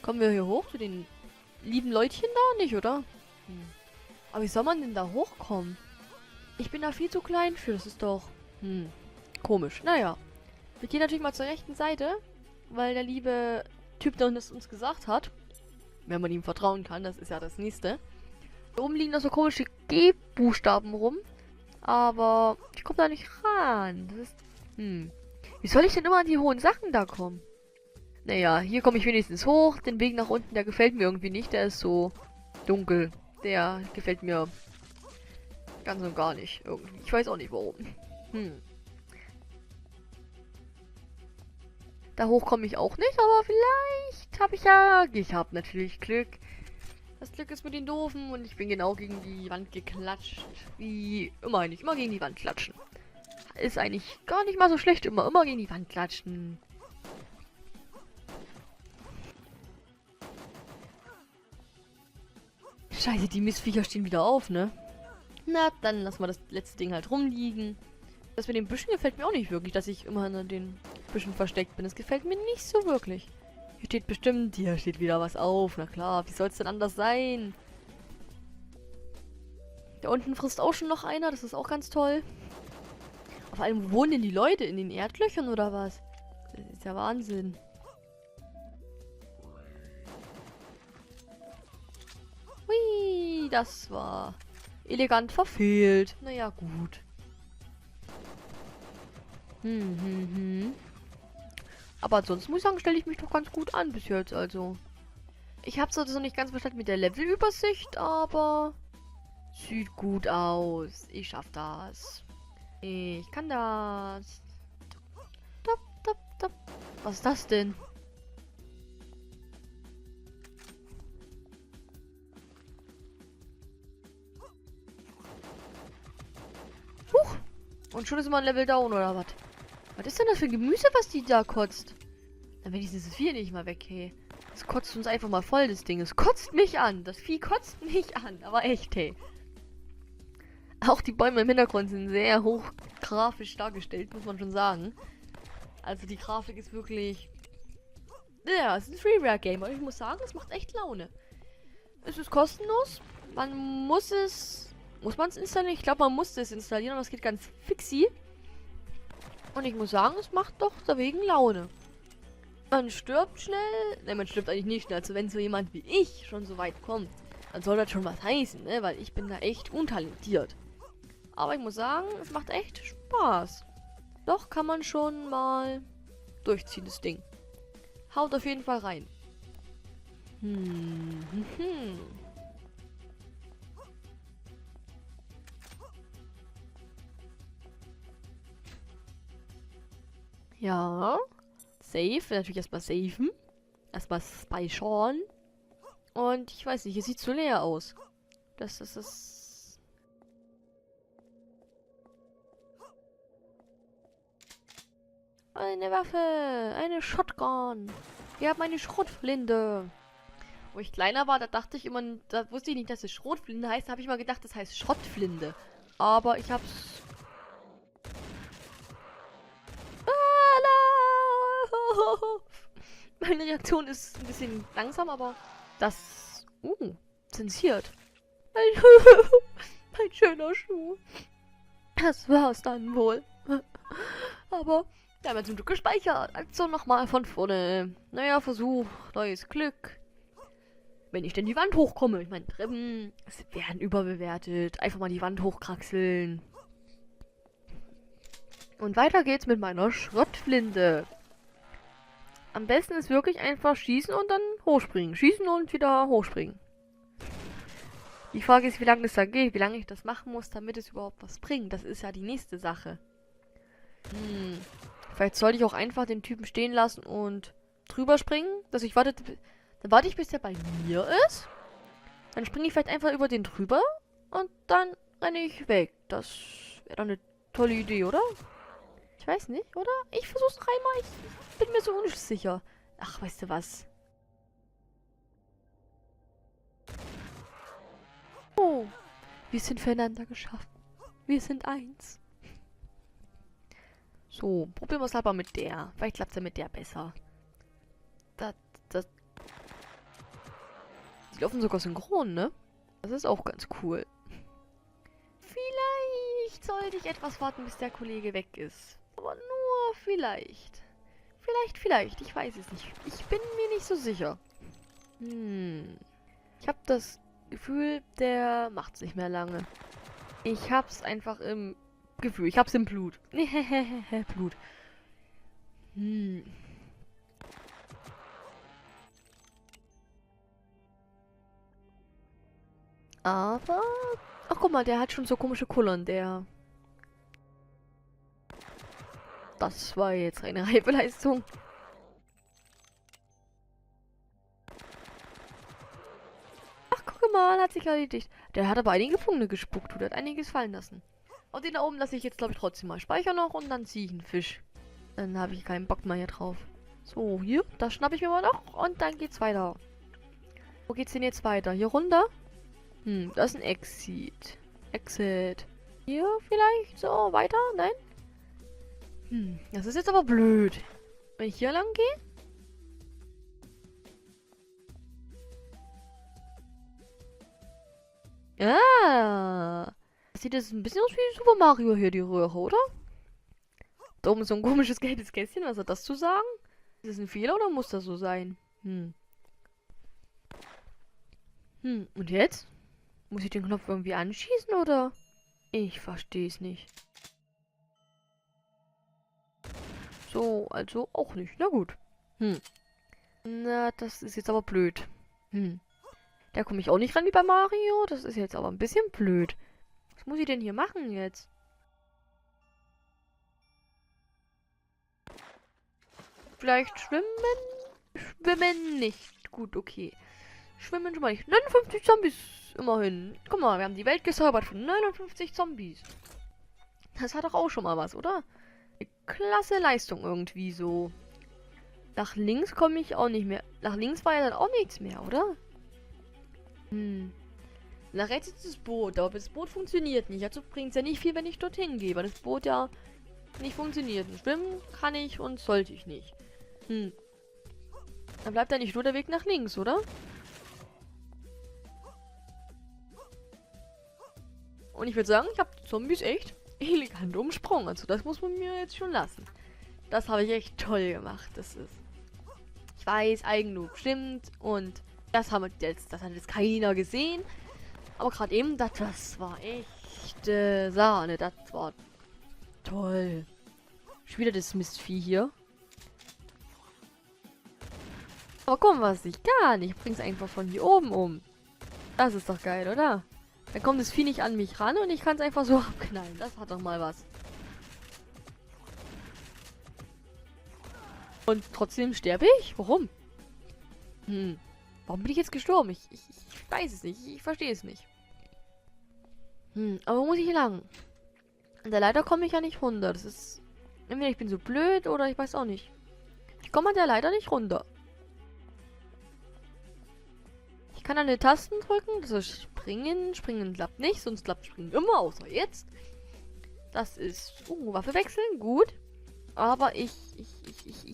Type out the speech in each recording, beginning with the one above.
Kommen wir hier hoch zu den lieben Leutchen da? Nicht, oder? Aber wie soll man denn da hochkommen? Ich bin da viel zu klein für. Das ist doch... Komisch. Naja. Wir gehen natürlich mal zur rechten Seite, weil der liebe Typ da unten es uns gesagt hat. Wenn man ihm vertrauen kann, das ist ja das Nächste. Hier oben liegen noch so komische G-Buchstaben rum. Aber ich komme da nicht ran. Das ist... Wie soll ich denn immer an die hohen Sachen da kommen? Naja, hier komme ich wenigstens hoch. Den Weg nach unten, der gefällt mir irgendwie nicht. Der ist so dunkel. Der gefällt mir ganz und gar nicht. Irgendwie. Ich weiß auch nicht warum. Da hoch komme ich auch nicht, aber vielleicht habe ich ja... Ich habe natürlich Glück. Das Glück ist mit den Doofen und ich bin genau gegen die Wand geklatscht. Wie immer eigentlich. Immer gegen die Wand klatschen. Ist eigentlich gar nicht mal so schlecht. Immer gegen die Wand klatschen. Scheiße, die Mistviecher stehen wieder auf, ne? Na, dann lassen wir das letzte Ding halt rumliegen. Das mit den Büschen gefällt mir auch nicht wirklich, dass ich immer in den Büschen versteckt bin. Das gefällt mir nicht so wirklich. Hier steht bestimmt, hier steht wieder was auf. Na klar, wie soll es denn anders sein? Da unten frisst auch schon noch einer, das ist auch ganz toll. Vor allem, wo wohnen denn die Leute? In den Erdlöchern oder was? Das ist ja Wahnsinn. Hui, das war elegant verfehlt. Naja, gut. Aber ansonsten muss ich sagen, stelle ich mich doch ganz gut an bis jetzt, also. Ich habe es noch nicht ganz verstanden mit der Levelübersicht, aber sieht gut aus. Ich schaff das. Ich kann das. Top, top, top. Was ist das denn? Huch. Und schon ist immer ein Level down, oder was? Was ist denn das für ein Gemüse, was die da kotzt? Dann wenigstens das Vieh nicht mal weg, hey. Das kotzt uns einfach mal voll, das Ding. Es kotzt mich an. Das Vieh kotzt mich an. Aber echt, hey. Auch die Bäume im Hintergrund sind sehr hoch grafisch dargestellt, muss man schon sagen. Also die Grafik ist wirklich... Ja, es ist ein Freeware-Game. Aber ich muss sagen, es macht echt Laune. Es ist kostenlos. Man muss es... Muss man es installieren? Ich glaube, man muss es installieren, aber es geht ganz fixi. Und ich muss sagen, es macht doch dagegen Laune. Man stirbt schnell. Ne, man stirbt eigentlich nicht schnell. Also wenn so jemand wie ich schon so weit kommt, dann soll das schon was heißen, ne? Weil ich bin da echt untalentiert. Aber ich muss sagen, es macht echt Spaß. Doch kann man schon mal durchziehen, das Ding. Haut auf jeden Fall rein. Ja. Save. Natürlich erstmal saven. Erstmal speichern. Und ich weiß nicht, hier sieht so leer aus. Das ist. Eine Waffe. Eine Shotgun. Wir haben eine Schrotflinte. Wo ich kleiner war, da dachte ich immer, da wusste ich nicht, dass es Schrotflinte heißt. Da habe ich mal gedacht, das heißt Schrottflinte. Aber ich hab's. Meine Reaktion ist ein bisschen langsam, aber das... zensiert. Mein schöner Schuh. Das war's dann wohl. Aber wir haben ja zum Glück gespeichert. Also nochmal von vorne. Naja, Versuch. Neues Glück. Wenn ich denn die Wand hochkomme. Ich meine, Treppen werden überbewertet. Einfach mal die Wand hochkraxeln. Und weiter geht's mit meiner Schrottflinte. Am besten ist wirklich einfach schießen und dann hochspringen. Schießen und wieder hochspringen. Die Frage ist, wie lange das da geht, wie lange ich das machen muss, damit es überhaupt was bringt. Das ist ja die nächste Sache. Vielleicht sollte ich auch einfach den Typen stehen lassen und drüber springen. Dass ich warte, dann warte ich, bis der bei mir ist. Dann springe ich vielleicht einfach über den drüber und dann renne ich weg. Das wäre doch eine tolle Idee, oder? Ich weiß nicht, oder? Ich versuch's noch einmal. Ich bin mir so unsicher. Ach, weißt du was? Oh, wir sind füreinander geschaffen. Wir sind eins. So, probieren wir es aber mit der. Vielleicht klappt es ja mit der besser. Das. Die laufen sogar synchron, ne? Das ist auch ganz cool. Vielleicht sollte ich etwas warten, bis der Kollege weg ist. Aber nur vielleicht. Vielleicht. Ich weiß es nicht. Ich bin mir nicht so sicher. Ich habe das Gefühl, der macht's nicht mehr lange. Ich hab's einfach im Gefühl. Ich hab's im Blut. Blut. Aber... Ach, guck mal, der hat schon so komische Kullern, der... Das war jetzt eine Reifeleistung. Ach, guck mal, hat sich erledigt. Der hat aber einige Punkte gespuckt. Der hat einiges fallen lassen. Und den da oben lasse ich jetzt, glaube ich, trotzdem mal speichern noch und dann ziehe ich einen Fisch. Dann habe ich keinen Bock mehr hier drauf. So, hier, das schnappe ich mir mal noch und dann geht's weiter. Wo geht's denn jetzt weiter? Hier runter? Das ist ein Exit. Exit. Hier vielleicht? So, weiter? Nein? Das ist jetzt aber blöd. Wenn ich hier lang gehe? Ah. Das sieht jetzt ein bisschen aus wie Super Mario hier, die Röhre, oder? Da oben ist so ein komisches gelbes Kästchen. Was hat das zu sagen? Ist das ein Fehler oder muss das so sein? Und jetzt? Muss ich den Knopf irgendwie anschießen, oder? Ich verstehe es nicht. So, also auch nicht. Na gut. Na, das ist jetzt aber blöd. Da komme ich auch nicht ran wie bei Mario. Das ist jetzt aber ein bisschen blöd. Was muss ich denn hier machen jetzt? Vielleicht schwimmen? Schwimmen nicht. Gut, okay. Schwimmen schon mal nicht. 59 Zombies immerhin. Guck mal, wir haben die Welt gesäubert von 59 Zombies. Das hat doch auch schon mal was, oder? Eine klasse Leistung irgendwie so. Nach links komme ich auch nicht mehr. Nach links war ja dann auch nichts mehr, oder? Nach rechts ist das Boot, aber das Boot funktioniert nicht. Also bringt es ja nicht viel, wenn ich dorthin gehe, weil das Boot ja nicht funktioniert. Und schwimmen kann ich und sollte ich nicht. Dann bleibt ja nicht nur der Weg nach links, oder? Und ich würde sagen, ich habe die Zombies echt elegant umsprungen. Also das muss man mir jetzt schon lassen. Das habe ich echt toll gemacht. Das ist... Ich weiß, Eigenlob stimmt. Und das hat jetzt keiner gesehen. Aber gerade eben, das war echt Sahne. Das war toll. Schon wieder das Mistvieh hier. Aber guck mal, was ich kann. Ich bring's einfach von hier oben um. Das ist doch geil, oder? Dann kommt das Vieh nicht an mich ran und ich kann es einfach so abknallen. Das hat doch mal was. Und trotzdem sterbe ich? Warum? Warum bin ich jetzt gestorben? Ich weiß es nicht. Ich verstehe es nicht. Aber wo muss ich lang? An der Leiter komme ich ja nicht runter. Das ist... Entweder ich bin so blöd oder ich weiß auch nicht. Ich komme an der Leiter nicht runter. Ich kann an die Tasten drücken. Das ist springen. Springen klappt nicht. Sonst klappt springen immer, außer jetzt. Das ist... Waffe wechseln. Gut. Aber ich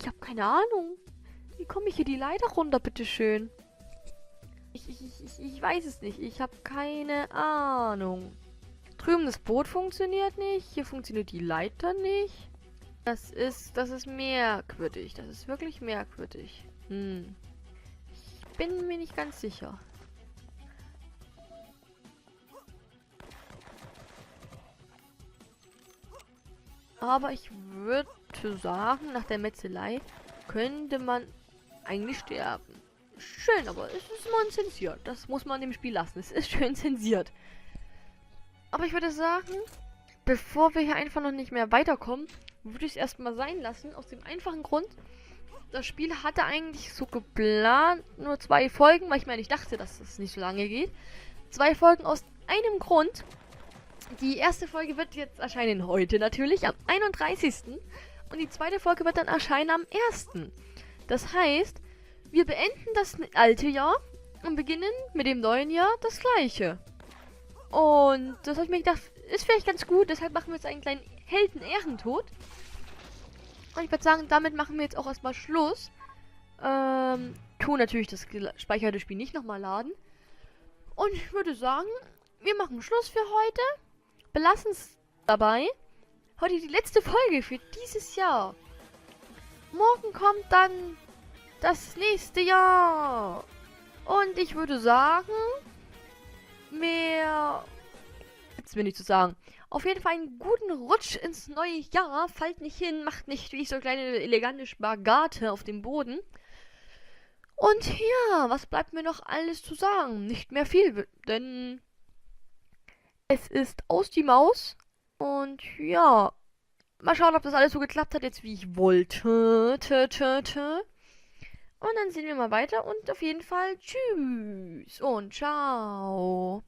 habe keine Ahnung. Wie komme ich hier die Leiter runter, bitteschön? Ich weiß es nicht. Ich habe keine Ahnung. Drüben das Boot funktioniert nicht. Hier funktioniert die Leiter nicht. Das ist merkwürdig. Das ist wirklich merkwürdig. Ich bin mir nicht ganz sicher. Aber ich würde sagen, nach der Metzelei könnte man eigentlich sterben. Schön, aber es ist immer zensiert. Das muss man dem Spiel lassen. Es ist schön zensiert. Aber ich würde sagen, bevor wir hier einfach noch nicht mehr weiterkommen, würde ich es erstmal sein lassen. Aus dem einfachen Grund, das Spiel hatte eigentlich so geplant, nur 2 Folgen, weil ich meine, ich dachte, dass es nicht so lange geht. 2 Folgen aus einem Grund. Die erste Folge wird jetzt erscheinen heute natürlich, am 31. Und die zweite Folge wird dann erscheinen am 1. Das heißt, wir beenden das alte Jahr und beginnen mit dem neuen Jahr das gleiche. Und das habe ich mir gedacht, ist vielleicht ganz gut, deshalb machen wir jetzt einen kleinen Helden-Ehrentod. Und ich würde sagen, damit machen wir jetzt auch erstmal Schluss. Tun natürlich das gespeicherte Spiel nicht nochmal laden. Und ich würde sagen, wir machen Schluss für heute. Belassen es dabei. Heute die letzte Folge für dieses Jahr. Morgen kommt dann das nächste Jahr. Und ich würde sagen, mehr gibt's mir nicht zu sagen. Auf jeden Fall einen guten Rutsch ins neue Jahr. Fallt nicht hin, macht nicht wie ich so kleine elegante Spagate auf dem Boden. Und ja, was bleibt mir noch alles zu sagen? Nicht mehr viel, denn es ist aus die Maus. Und ja, mal schauen, ob das alles so geklappt hat, jetzt wie ich wollte. Und dann sehen wir mal weiter und auf jeden Fall tschüss und ciao.